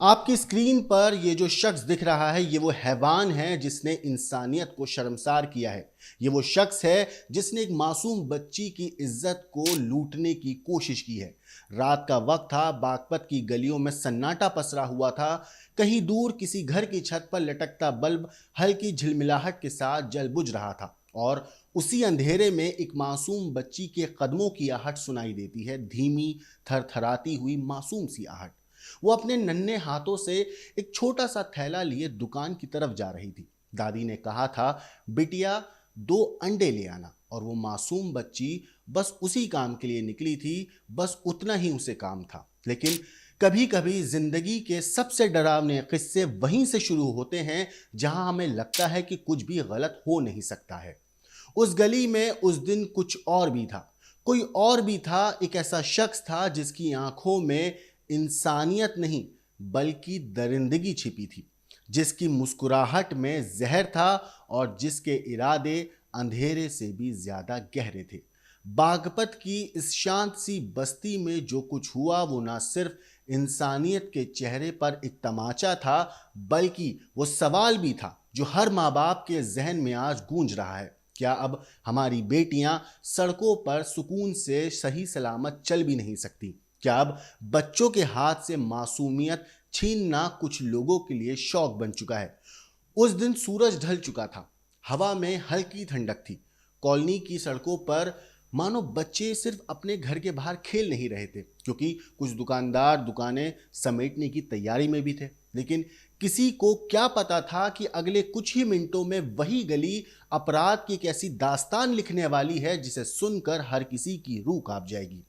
आपकी स्क्रीन पर ये जो शख्स दिख रहा है, ये वो हैवान है जिसने इंसानियत को शर्मसार किया है। ये वो शख्स है जिसने एक मासूम बच्ची की इज्जत को लूटने की कोशिश की है। रात का वक्त था, बागपत की गलियों में सन्नाटा पसरा हुआ था। कहीं दूर किसी घर की छत पर लटकता बल्ब हल्की झिलमिलाहट के साथ जल बुझ रहा था और उसी अंधेरे में एक मासूम बच्ची के कदमों की आहट सुनाई देती है, धीमी, थरथराती हुई मासूम सी आहट। वो अपने नन्हे हाथों से एक छोटा सा थैला लिए दुकान की तरफ जा रही थी। दादी ने कहा था, बिटिया 2 अंडे ले आना, और वो मासूम बच्ची बस उसी काम के लिए निकली थी। बस उतना ही उसे काम था। लेकिन कभी कभी जिंदगी के सबसे डरावने किस्से वहीं से शुरू होते हैं जहां हमें लगता है कि कुछ भी गलत हो नहीं सकता है। उस गली में उस दिन कुछ और भी था। कोई और भी था, एक ऐसा शख्स था जिसकी आंखों में इंसानियत नहीं बल्कि दरिंदगी छिपी थी, जिसकी मुस्कुराहट में जहर था और जिसके इरादे अंधेरे से भी ज्यादा गहरे थे। बागपत की इस शांत सी बस्ती में जो कुछ हुआ वो ना सिर्फ इंसानियत के चेहरे पर एक तमाचा था, बल्कि वो सवाल भी था जो हर माँ बाप के जहन में आज गूंज रहा है। क्या अब हमारी बेटियां सड़कों पर सुकून से सही सलामत चल भी नहीं सकती? क्या अब बच्चों के हाथ से मासूमियत छीनना कुछ लोगों के लिए शौक बन चुका है? उस दिन सूरज ढल चुका था, हवा में हल्की ठंडक थी। कॉलोनी की सड़कों पर मानो बच्चे सिर्फ अपने घर के बाहर खेल नहीं रहे थे, क्योंकि कुछ दुकानदार दुकानें समेटने की तैयारी में भी थे। लेकिन किसी को क्या पता था कि अगले कुछ ही मिनटों में वही गली अपराध की एक ऐसी दास्तान लिखने वाली है जिसे सुनकर हर किसी की रूह कांप जाएगी।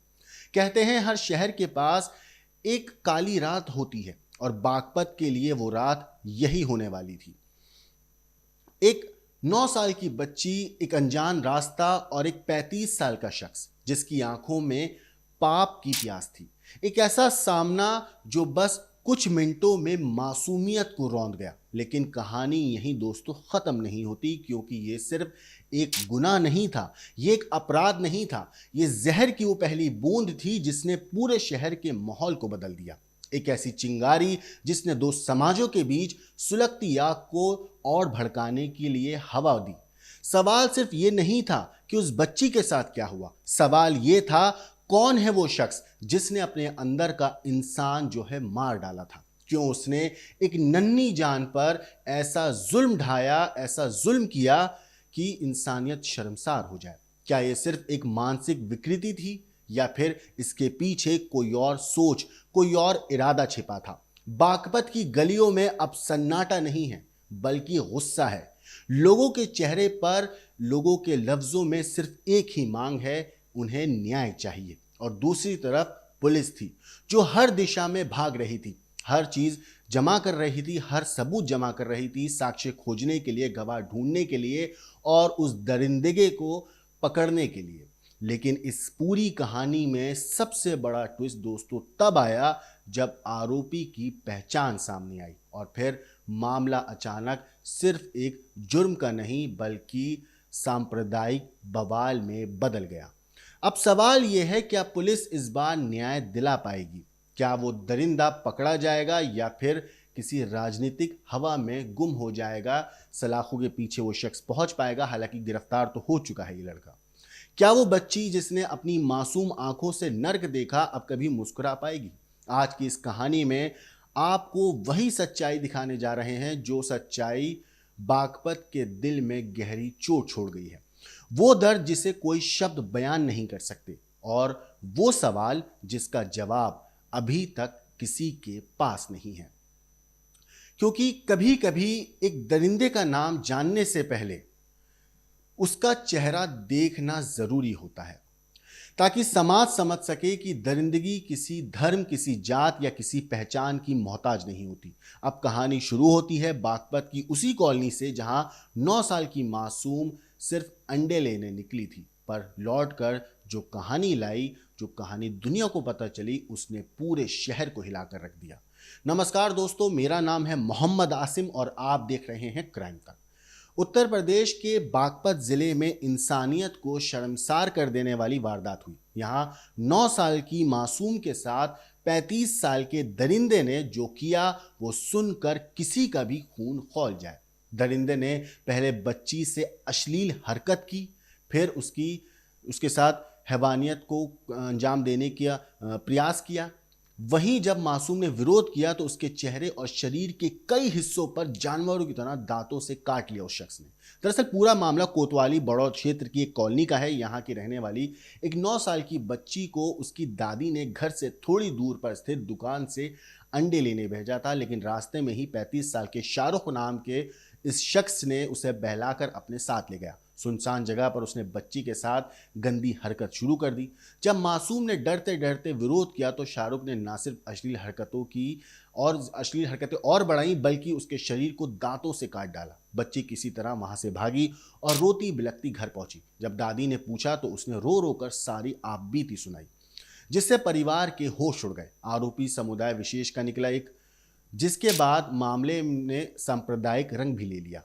कहते हैं हर शहर के पास एक काली रात होती है, और बागपत के लिए वो रात यही होने वाली थी। एक 9 साल की बच्ची, एक अनजान रास्ता और एक 35 साल का शख्स जिसकी आंखों में पाप की प्यास थी। एक ऐसा सामना जो बस कुछ मिनटों में मासूमियत को रौंद गया। लेकिन कहानी यहीं दोस्तों खत्म नहीं होती, क्योंकि ये सिर्फ एक गुनाह नहीं था, ये एक अपराध नहीं था, ये जहर की वो पहली बूंद थी जिसने पूरे शहर के माहौल को बदल दिया। एक ऐसी चिंगारी जिसने दो समाजों के बीच सुलगती आग को और भड़काने के लिए हवा दी। सवाल सिर्फ ये नहीं था कि उस बच्ची के साथ क्या हुआ, सवाल ये था कौन है वो शख्स जिसने अपने अंदर का इंसान जो है मार डाला था। क्यों उसने एक नन्ही जान पर ऐसा जुल्म ढाया, ऐसा जुल्म किया कि इंसानियत शर्मसार हो जाए? क्या ये सिर्फ एक मानसिक विकृति थी, या फिर इसके पीछे कोई और सोच, कोई और इरादा छिपा था? बागपत की गलियों में अब सन्नाटा नहीं है, बल्कि गुस्सा है। लोगों के चेहरे पर, लोगों के लफ्जों में सिर्फ एक ही मांग है, उन्हें न्याय चाहिए। और दूसरी तरफ पुलिस थी जो हर दिशा में भाग रही थी, हर चीज जमा कर रही थी, हर सबूत जमा कर रही थी, साक्ष्य खोजने के लिए, गवाह ढूंढने के लिए और उस दरिंदे को पकड़ने के लिए। लेकिन इस पूरी कहानी में सबसे बड़ा ट्विस्ट दोस्तों तब आया जब आरोपी की पहचान सामने आई, और फिर मामला अचानक सिर्फ एक जुर्म का नहीं बल्कि सांप्रदायिक बवाल में बदल गया। अब सवाल यह है, क्या पुलिस इस बार न्याय दिला पाएगी? क्या वो दरिंदा पकड़ा जाएगा या फिर किसी राजनीतिक हवा में गुम हो जाएगा? सलाखों के पीछे वो शख्स पहुंच पाएगा? हालांकि गिरफ्तार तो हो चुका है ये लड़का। क्या वो बच्ची जिसने अपनी मासूम आंखों से नर्क देखा अब कभी मुस्कुरा पाएगी? आज की इस कहानी में आपको वही सच्चाई दिखाने जा रहे हैं जो सच्चाई बागपत के दिल में गहरी चोट छोड़ गई है। वो दर्द जिसे कोई शब्द बयान नहीं कर सकते, और वो सवाल जिसका जवाब अभी तक किसी के पास नहीं है। क्योंकि कभी कभी एक दरिंदे का नाम जानने से पहले उसका चेहरा देखना जरूरी होता है, ताकि समाज समझ सके कि दरिंदगी किसी धर्म, किसी जात या किसी पहचान की मोहताज नहीं होती। अब कहानी शुरू होती है बागपत की उसी कॉलोनी से जहां 9 साल की मासूम सिर्फ अंडे लेने निकली थी, पर लौटकर जो कहानी लाई, जो कहानी दुनिया को पता चली, उसने पूरे शहर को हिलाकर रख दिया। नमस्कार दोस्तों, मेरा नाम है मोहम्मद आसिम और आप देख रहे हैं क्राइम तक। उत्तर प्रदेश के बागपत जिले में इंसानियत को शर्मसार कर देने वाली वारदात हुई। यहाँ 9 साल की मासूम के साथ 35 साल के दरिंदे ने जो किया वो सुनकर किसी का भी खून खौल जाए। दरिंदे ने पहले बच्ची से अश्लील हरकत की, फिर उसके साथ हैवानियत को अंजाम देने का प्रयास किया। वहीं जब मासूम ने विरोध किया तो उसके चेहरे और शरीर के कई हिस्सों पर जानवरों की तरह दांतों से काट लिया उस शख्स ने। दरअसल पूरा मामला कोतवाली बड़ौद क्षेत्र की एक कॉलोनी का है। यहाँ की रहने वाली एक 9 साल की बच्ची को उसकी दादी ने घर से थोड़ी दूर पर स्थित दुकान से अंडे लेने भेजा था, लेकिन रास्ते में ही 35 साल के शाहरुख नाम के इस शख्स ने उसे बहलाकर अपने साथ ले गया। सुनसान जगह पर उसने बच्ची के साथ गंदी हरकत शुरू कर दी। जब मासूम ने डरते डरते विरोध किया तो शाहरुख ने न सिर्फ अश्लील हरकतें और बढ़ाई, बल्कि उसके शरीर को दांतों से काट डाला। बच्ची किसी तरह वहां से भागी और रोती बिलखती घर पहुंची। जब दादी ने पूछा तो उसने रो रो कर सारी आपबीती सुनाई, जिससे परिवार के होश उड़ गए। आरोपी समुदाय विशेष का निकला एक, जिसके बाद मामले ने सांप्रदायिक रंग भी ले लिया।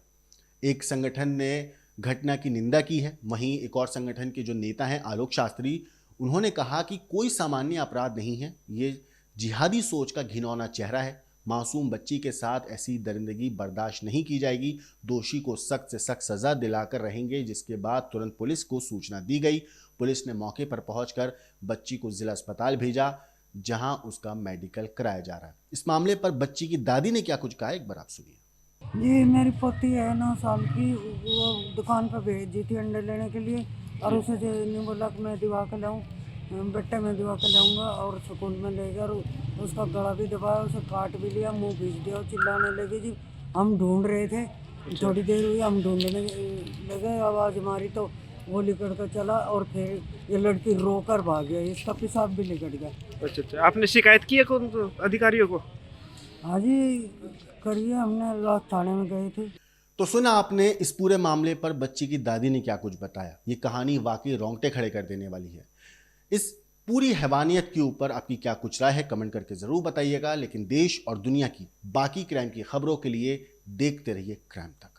एक संगठन ने घटना की निंदा की है, वहीं एक और संगठन के जो नेता हैं आलोक शास्त्री, उन्होंने कहा कि कोई सामान्य अपराध नहीं है, ये जिहादी सोच का घिनौना चेहरा है। मासूम बच्ची के साथ ऐसी दरिंदगी बर्दाश्त नहीं की जाएगी। दोषी को सख्त से सख्त सजा दिलाकर रहेंगे। जिसके बाद तुरंत पुलिस को सूचना दी गई। पुलिस ने मौके पर पहुंचकर बच्ची को जिला अस्पताल भेजा, जहां उसका मेडिकल कराया जा रहा है। इस मामले पर बच्ची की दादी ने क्या कुछ कहा, एक बार आप सुनिए। जी, मेरी पोती है 9 साल की। वो दुकान पर भेज दी थी अंडे लेने के लिए, और उसे जो नहीं बोला कि मैं दिवा कर लाऊँ, बेटा मैं दिवा कर लाऊँगा, और स्कूल में ले गया और उसका गला भी दबाया, उसे काट भी लिया, मुंह भींच दिया और चिल्लाने लगी। जी, हम ढूंढ रहे थे, थोड़ी देर हुई, हम ढूंढने लगे, आवाज़ मारी तो वो लिकड़ कर चला, और फिर ये लड़की रोकर भाग गया, इसका पेशाब भी लिकड़ गया। अच्छा अच्छा, आपने शिकायत की है कौन अधिकारियों को? हाँ जी, करिए, हमने रात थाने में गए थे। तो सुना आपने इस पूरे मामले पर बच्ची की दादी ने क्या कुछ बताया। ये कहानी वाकई रोंगटे खड़े कर देने वाली है। इस पूरी हैवानियत के ऊपर आपकी क्या कुछ राय है, कमेंट करके जरूर बताइएगा। लेकिन देश और दुनिया की बाकी क्राइम की खबरों के लिए देखते रहिए क्राइम तक।